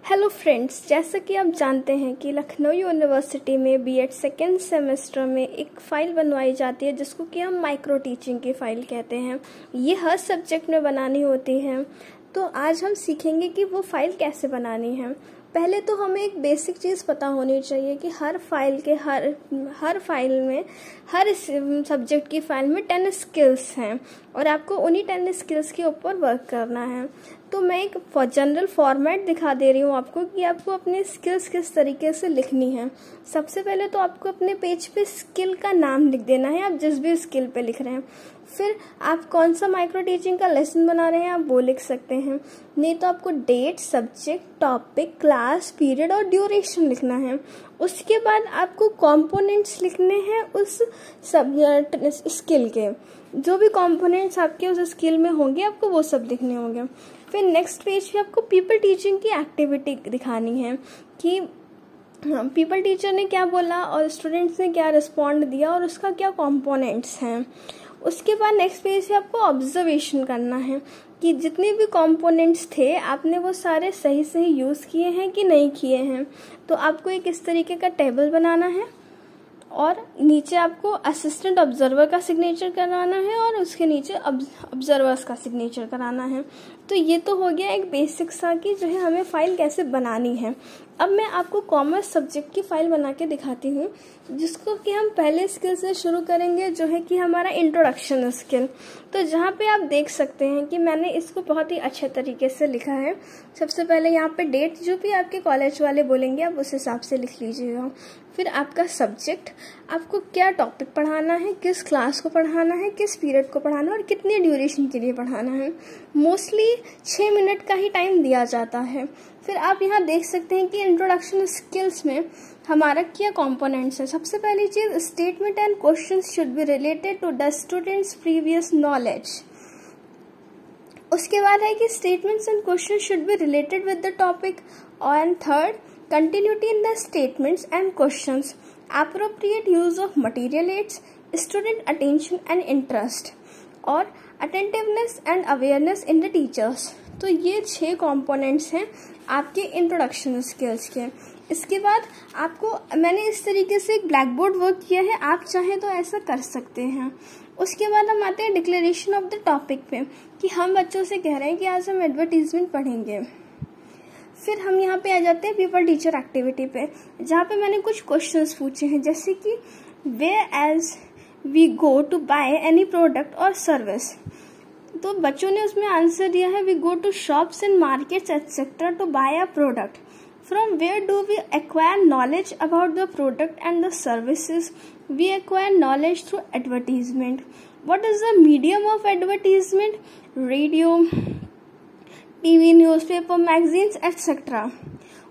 Hello friends, जैसा कि आप जानते हैं कि लखनऊ यूनिवर्सिटी में बीएड सेकेंड सेमेस्टर में एक फ़ाइल बनवाई जाती है जिसको कि हम माइक्रो टीचिंग की फ़ाइल कहते हैं। ये हर सब्जेक्ट में बनानी होती है। तो आज हम सीखेंगे कि वो फ़ाइल कैसे बनानी है। पहले तो हमें एक बेसिक चीज़ पता होनी चाहिए कि हर फाइल में हर सब्जेक्ट की फ़ाइल में 10 स्किल्स हैं और आपको उन्हीं 10 स्किल्स के ऊपर वर्क करना है। तो मैं एक जनरल फॉर्मेट दिखा दे रही हूँ आपको कि आपको अपने स्किल्स किस तरीके से लिखनी है। सबसे पहले तो आपको अपने पेज पे स्किल का नाम लिख देना है, आप जिस भी स्किल पे लिख रहे हैं। फिर आप कौन सा माइक्रो टीचिंग का लेसन बना रहे हैं आप वो लिख सकते हैं। नहीं तो आपको date, subject, topic, class, period और ड्यूरेशन लिखना है। उसके बाद आपको कंपोनेंट्स लिखने हैं उस स्किल के। जो भी कंपोनेंट्स आपके उस स्किल में होंगे आपको वो सब लिखने होंगे। फिर नेक्स्ट पेज पे आपको पीपल टीचिंग की एक्टिविटी दिखानी है कि पीपल टीचर ने क्या बोला और स्टूडेंट्स ने क्या रिस्पॉन्ड दिया और उसका क्या कंपोनेंट्स हैं। उसके बाद नेक्स्ट पेज पे आपको ऑब्जर्वेशन करना है कि जितने भी कंपोनेंट्स थे आपने वो सारे सही सही यूज़ किए हैं कि नहीं किए हैं। तो आपको एक इस तरीके का टेबल बनाना है और नीचे आपको असिस्टेंट ऑब्जर्वर का सिग्नेचर कराना है और उसके नीचे ऑब्जर्वर्स का सिग्नेचर कराना है। तो ये तो हो गया एक बेसिक सा कि जो है हमें फ़ाइल कैसे बनानी है। अब मैं आपको कॉमर्स सब्जेक्ट की फ़ाइल बना के दिखाती हूँ जिसको कि हम पहले स्किल से शुरू करेंगे जो है कि हमारा इंट्रोडक्शन स्किल। तो जहाँ पे आप देख सकते हैं कि मैंने इसको बहुत ही अच्छे तरीके से लिखा है। सबसे पहले यहाँ पे डेट जो भी आपके कॉलेज वाले बोलेंगे आप उस हिसाब से लिख लीजिएगा। फिर आपका सब्जेक्ट, आपको क्या टॉपिक पढ़ाना है, किस क्लास को पढ़ाना है, किस पीरियड को पढ़ाना है और कितने ड्यूरेशन के लिए पढ़ाना है। मोस्टली 6 मिनट का ही टाइम दिया जाता है। फिर आप यहाँ देख सकते हैं कि इंट्रोडक्शन स्किल्स में हमारा क्या कंपोनेंट्स है। सबसे पहली चीज़, statement and questions should be related to the students previous knowledge. उसके बाद है कि statements and question should be related with the topic. And third, continuity in the statements and questions, appropriate use of material aids, student attention and interest और attentiveness and awareness in the teachers। तो ये 6 components हैं आपके introduction skills के। इसके बाद आपको मैंने इस तरीके से एक ब्लैक बोर्ड वर्क किया है, आप चाहें तो ऐसा कर सकते हैं। उसके बाद हम आते हैं डिक्लेरेशन ऑफ द टॉपिक पे कि हम बच्चों से कह रहे हैं कि आज हम एडवर्टीजमेंट पढ़ेंगे। फिर हम यहाँ पे आ जाते हैं पीपल टीचर एक्टिविटी पे जहाँ पे मैंने कुछ क्वेश्चंस पूछे हैं जैसे कि where as we go to buy any product और सर्विस। तो बच्चों ने उसमें आंसर दिया है we go to shops and markets etcetera to buy a product. From where do we acquire knowledge about the product and the services. We acquire knowledge through advertisement. What is the medium of advertisement? Radio, TV, newspaper, magazines, etc.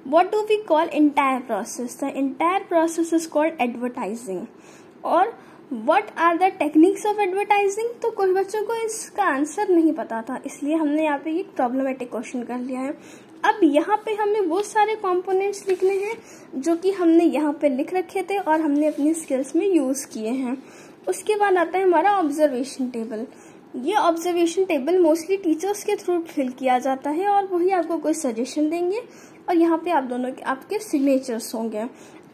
What do we call entire process? The entire process is called advertising. और what are the techniques of advertising? तो कुछ बच्चों को इसका answer नहीं पता था, इसलिए हमने यहाँ पे एक प्रॉब्लमेटिक क्वेश्चन कर लिया है। अब यहाँ पे हमें वो सारे कंपोनेंट्स लिखने हैं जो कि हमने यहाँ पे लिख रखे थे और हमने अपनी स्किल्स में यूज किए हैं। उसके बाद आता है हमारा ऑब्जर्वेशन टेबल। ये ऑब्जर्वेशन टेबल मोस्टली टीचर्स के थ्रू फिल किया जाता है और वही आपको कोई सजेशन देंगे और यहाँ पे आप दोनों के आपके सिग्नेचर्स होंगे।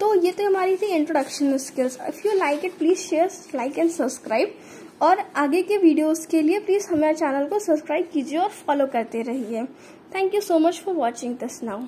तो ये तो हमारी थी introduction skills. If you like it please share, like and subscribe और आगे के वीडियोस के लिए प्लीज़ हमारे चैनल को सब्सक्राइब कीजिए और फॉलो करते रहिए। Thank you so much for watching this now.